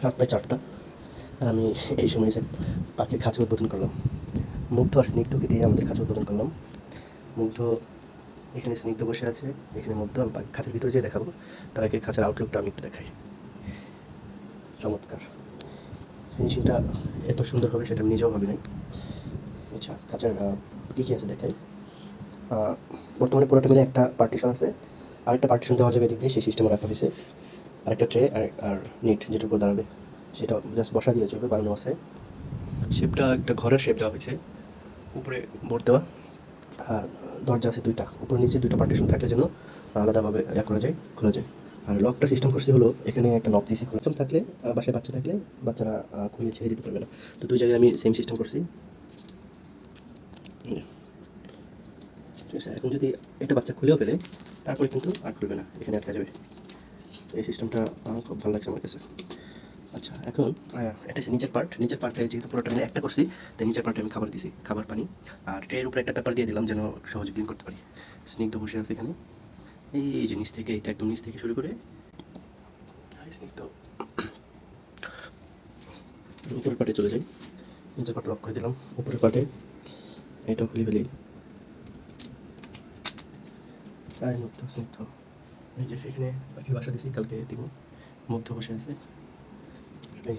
রাত প্রায় 4টা, আর আমি এই সময় এসে পাখির খাঁচা উদ্বোধন করলাম। মুগ্ধ আর স্নিগ্ধকে দিয়ে আমাদের খাঁচা উদ্বোধন করলাম। মুগ্ধ এখানে, স্নিগ্ধ বসে আছে এখানে, মুগ্ধ। আমি খাঁচার ভিতরে যেয়ে দেখাবো, তার আগে খাঁচার আউটলুকটা আমি একটু দেখাই। চমৎকার ফিনিশিংটা এত সুন্দর হবে সেটা আমি নিজেও ভাবি নাই। আচ্ছা, খাঁচার কী কী আছে দেখাই। বর্তমানে পুরোটা মিলে একটা পার্টিশন আছে, আরেকটা পার্টিশন দেওয়া যাবে এদিক দিয়ে, সেই সিস্টেমে রাখা হয়েছে। আরেকটা ট্রে আর নেট যেটার উপর দাঁড়াবে সেটা জাস্ট বসা দিয়ে চলবে, বানানো আছে। শেপটা একটা ঘরের শেপ দেওয়া হয়েছে, উপরে বোর্ড দেওয়া, আর দরজা আছে 2টা, উপরে নিচে 2টা পার্টিশন থাকলে যেন আলাদাভাবে করা যায়, খোলা যায়। আর লকটা সিস্টেম করছি হলো, এখানে একটা নব দিয়েছি। এরকম থাকলে বাসায় বাচ্চা থাকলে বাচ্চারা খুলে ছেড়ে দিতে পারবে না, তো 2 জায়গায় আমি সেম সিস্টেম করছি। ঠিক আছে, এখন যদি একটা বাচ্চা খুলেও ফেলে তারপরে কিন্তু আর খুলবে না, এখানে আটকে যাবে। এই সিস্টেমটা আমার খুব ভালো লাগছে আমার কাছে। আচ্ছা, এখন এটা হচ্ছে নিচের পার্ট। নিচের পার্টে যেহেতু পুরোটা মিলে একটা করছি, তাই নিচের পার্টে আমি খাবার দিছি, খাবার পানি। আর ট্রের উপরে একটা পেপার দিয়ে দিলাম যেন সহজে ক্লিন করতে পারি। স্নিগ্ধ বসে আছে এখানে, এই যে নিচ থেকে, এটা একদম নিচ থেকে শুরু করে স্নিগ্ধ। উপরের পার্টে চলে যাই, নিচের পার্ট লক করে দিলাম। উপরের পার্টে এটাও খুলে ফেলি। মুগ্ধ, স্নিগ্ধ, এই যে এখানে পাখি বাসা দিছি, কালকে দিব। মধ্য বসে আছে এই